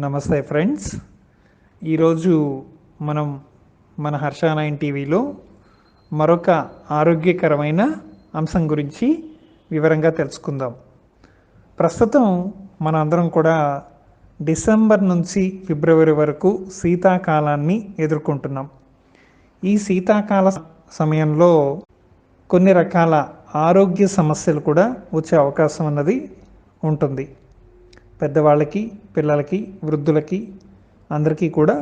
నమస్తే ఫ్రెండ్స్. ఈరోజు మనం మన హర్ష9 టీవీలో మరొక ఆరోగ్యకరమైన అంశం గురించి వివరంగా తెలుసుకుందాం. ప్రస్తుతం మన అందరం కూడా డిసెంబర్ నుంచి ఫిబ్రవరి వరకు శీతాకాలాన్ని ఎదుర్కొంటున్నాం. ఈ శీతాకాల సమయంలో కొన్ని రకాల ఆరోగ్య సమస్యలు కూడా వచ్చే అవకాశం అన్నది ఉంటుంది. పెద్దవాళ్ళకి, పిల్లలకి, వృద్ధులకి అందరికీ కూడా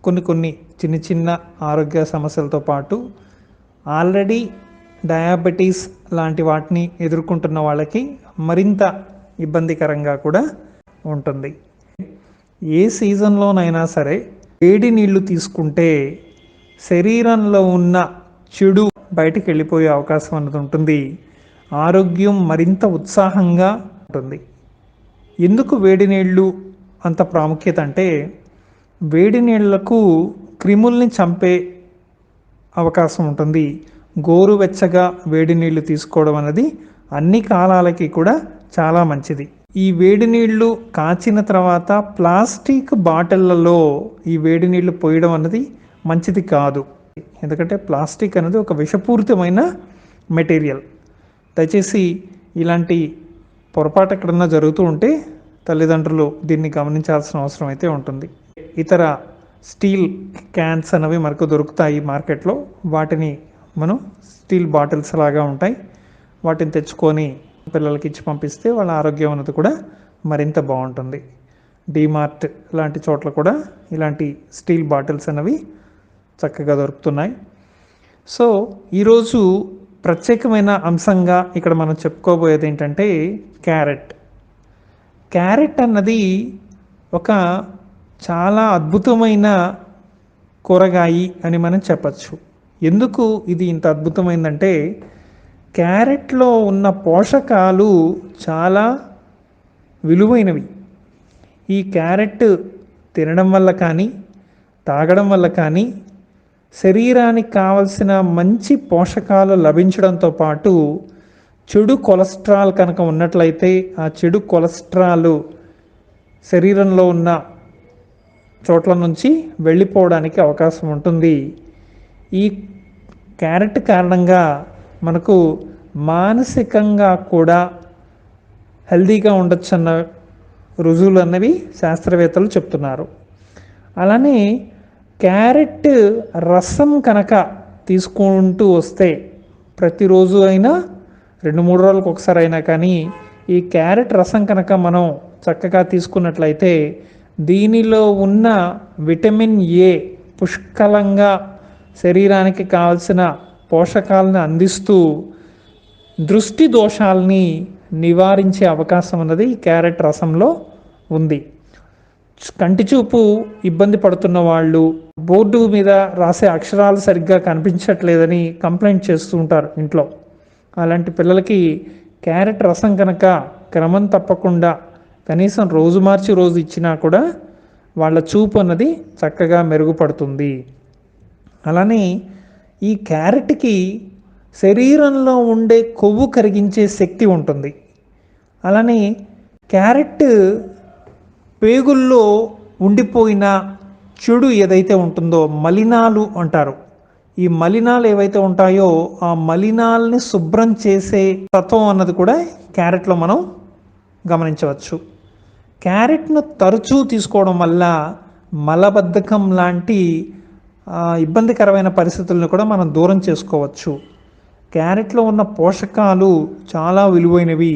కొన్ని చిన్న ఆరోగ్య సమస్యలతో పాటు ఆల్రెడీ డయాబెటీస్ లాంటి వాటిని ఎదుర్కొంటున్న వాళ్ళకి మరింత ఇబ్బందికరంగా కూడా ఉంటుంది. ఏ సీజన్లోనైనా సరే వేడి నీళ్లు తీసుకుంటే శరీరంలో ఉన్న చెడు బయటికి వెళ్ళిపోయే అవకాశం అన్నది ఉంటుంది. ఆరోగ్యం మరింత ఉత్సాహంగా ఉంటుంది. ఎందుకు వేడి నీళ్ళు అంత ప్రాముఖ్యత అంటే, వేడి నీళ్లకు క్రిముల్ని చంపే అవకాశం ఉంటుంది. గోరువెచ్చగా వేడి నీళ్లు తీసుకోవడం అనేది అన్ని కాలాలకి కూడా చాలా మంచిది. ఈ వేడి నీళ్లు కాచిన తర్వాత ప్లాస్టిక్ బాటిళ్లలో ఈ వేడి నీళ్లు పోయడం అనేది మంచిది కాదు. ఎందుకంటే ప్లాస్టిక్ అనేది ఒక విషపూరితమైన మెటీరియల్. దయచేసి ఇలాంటి పొరపాటు ఎక్కడన్నా జరుగుతూ ఉంటే తల్లిదండ్రులు దీన్ని గమనించాల్సిన అవసరం అయితే ఉంటుంది. ఇతర స్టీల్ క్యాన్స్ అనేవి మనకు దొరుకుతాయి మార్కెట్లో. వాటిని మనం స్టీల్ బాటిల్స్ లాగా ఉంటాయి, వాటిని తెచ్చుకొని పిల్లలకి ఇచ్చి పంపిస్తే వాళ్ళ ఆరోగ్యం అన్నది కూడా మరింత బాగుంటుంది. డీమార్ట్ లాంటి చోట్ల కూడా ఇలాంటి స్టీల్ బాటిల్స్ అనేవి చక్కగా దొరుకుతున్నాయి. సో ఈరోజు ప్రత్యేకమైన అంశంగా ఇక్కడ మనం చెప్పుకోబోయేది ఏంటంటే క్యారెట్ అన్నది ఒక చాలా అద్భుతమైన కూరగాయ అని మనం చెప్పచ్చు. ఎందుకు ఇది ఇంత అద్భుతమైందంటే, క్యారెట్లో ఉన్న పోషకాలు చాలా విలువైనవి. ఈ క్యారెట్ తినడం వల్ల కానీ తాగడం వల్ల కానీ శరీరానికి కావలసిన మంచి పోషకాలు లభించడంతో పాటు చెడు కొలెస్ట్రాల్ కనుక ఉన్నట్లయితే ఆ చెడు కొలెస్ట్రాల్ శరీరంలో ఉన్న చోట్ల నుంచి వెళ్ళిపోవడానికి అవకాశం ఉంటుంది. ఈ క్యారెట్ కారణంగా మనకు మానసికంగా కూడా హెల్దీగా ఉండొచ్చు అన్న రుజువులు అన్నవి శాస్త్రవేత్తలు చెప్తున్నారు. అలానే క్యారెట్ రసం కనుక తీసుకుంటూ వస్తే ప్రతిరోజు అయినా 2-3 రోజులకు ఒకసారి అయినా కానీ ఈ క్యారెట్ రసం కనుక మనం చక్కగా తీసుకున్నట్లయితే దీనిలో ఉన్న విటమిన్ ఏ పుష్కలంగా శరీరానికి కావలసిన పోషకాలను అందిస్తూ దృష్టి దోషాలని నివారించే అవకాశం అన్నది క్యారెట్ రసంలో ఉంది. కంటి చూపు ఇబ్బంది పడుతున్న వాళ్ళు, బోర్డు మీద రాసే అక్షరాలు సరిగ్గా కనిపించట్లేదని కంప్లైంట్ చేస్తూ ఉంటారు ఇంట్లో. అలాంటి పిల్లలకి క్యారెట్ రసం కనుక క్రమం తప్పకుండా కనీసం రోజు మార్చి రోజు ఇచ్చినా కూడా వాళ్ళ చూపు అన్నది చక్కగా మెరుగుపడుతుంది. అలానే ఈ క్యారెట్కి శరీరంలో ఉండే కొవ్వు కరిగించే శక్తి ఉంటుంది. అలానే క్యారెట్ పేగుల్లో ఉండిపోయిన చెడు ఏదైతే ఉంటుందో మలినాలు అంటారు. ఈ మలినాలు ఏవైతే ఉంటాయో ఆ మలినాల్ని శుభ్రం చేసే తత్వం అన్నది కూడా క్యారెట్లో మనం గమనించవచ్చు. క్యారెట్ను తరచూ తీసుకోవడం వల్ల మలబద్ధకం లాంటి ఇబ్బందికరమైన పరిస్థితులను కూడా మనం దూరం చేసుకోవచ్చు. క్యారెట్లో ఉన్న పోషకాలు చాలా విలువైనవి.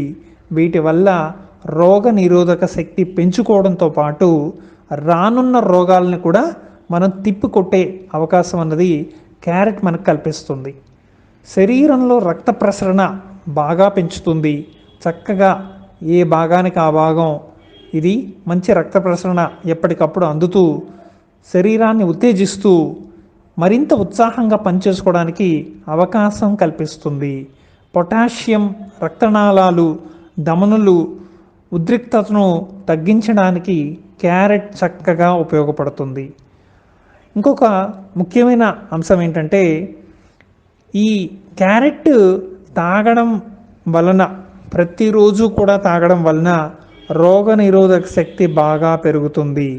వీటి వల్ల రోగ నిరోధక శక్తి పెంచుకోవడంతో పాటు రానున్న రోగాలను కూడా మనం తిప్పికొట్టే అవకాశం అన్నది క్యారెట్ మనకు కల్పిస్తుంది. శరీరంలో రక్త ప్రసరణ బాగా పెంచుతుంది. చక్కగా ఏ భాగానికి ఆ భాగం ఇది మంచి రక్త ప్రసరణ ఎప్పటికప్పుడు అందుతూ శరీరాన్ని ఉత్తేజిస్తూ మరింత ఉత్సాహంగా పనిచేసుకోవడానికి అవకాశం కల్పిస్తుంది. పొటాషియం రక్తనాళాలు, ధమనులు ఉద్రిక్తతను తగ్గించడానికి క్యారెట్ చక్కగా ఉపయోగపడుతుంది. ఇంకొక ముఖ్యమైన అంశం ఏంటంటే, ఈ క్యారెట్ తాగడం వలన, ప్రతిరోజు కూడా తాగడం వలన రోగనిరోధక శక్తి బాగా పెరుగుతుంది.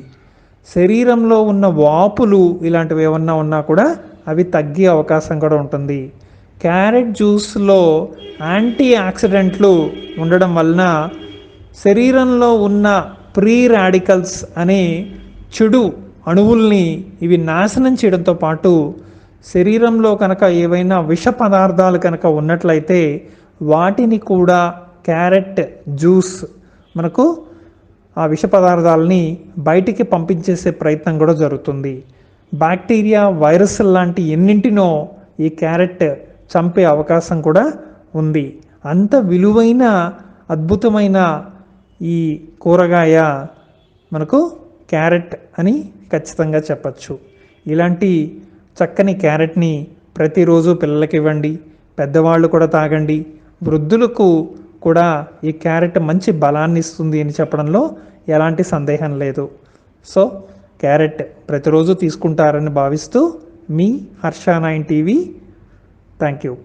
శరీరంలో ఉన్న వాపులు ఇలాంటివి ఏమన్నా ఉన్నా కూడా అవి తగ్గే అవకాశం కూడా ఉంటుంది. క్యారెట్ జ్యూస్లో యాంటీ ఆక్సిడెంట్లు ఉండడం వలన శరీరంలో ఉన్న ప్రీ రాడికల్స్ అనే చెడు అణువుల్ని ఇవి నాశనం చేయడంతో పాటు శరీరంలో కనుక ఏవైనా విష పదార్థాలు కనుక ఉన్నట్లయితే వాటిని కూడా క్యారెట్ జ్యూస్ మనకు ఆ విష పదార్థాలని బయటికి పంపించేసే ప్రయత్నం కూడా జరుగుతుంది. బ్యాక్టీరియా, వైరస్ లాంటి ఎన్నింటినో ఈ క్యారెట్ చంపే అవకాశం కూడా ఉంది. అంత విలువైన అద్భుతమైన ఈ కూరగాయ మనకు క్యారెట్ అని ఖచ్చితంగా చెప్పచ్చు. ఇలాంటి చక్కని క్యారెట్ని ప్రతిరోజు పిల్లలకి ఇవ్వండి, పెద్దవాళ్ళు కూడా తాగండి. వృద్ధులకు కూడా ఈ క్యారెట్ మంచి బలాన్ని ఇస్తుంది అని చెప్పడంలో ఎలాంటి సందేహం లేదు. సో క్యారెట్ ప్రతిరోజు తీసుకుంటారని భావిస్తూ మీ హర్ష 9 టీవీ. Thank you.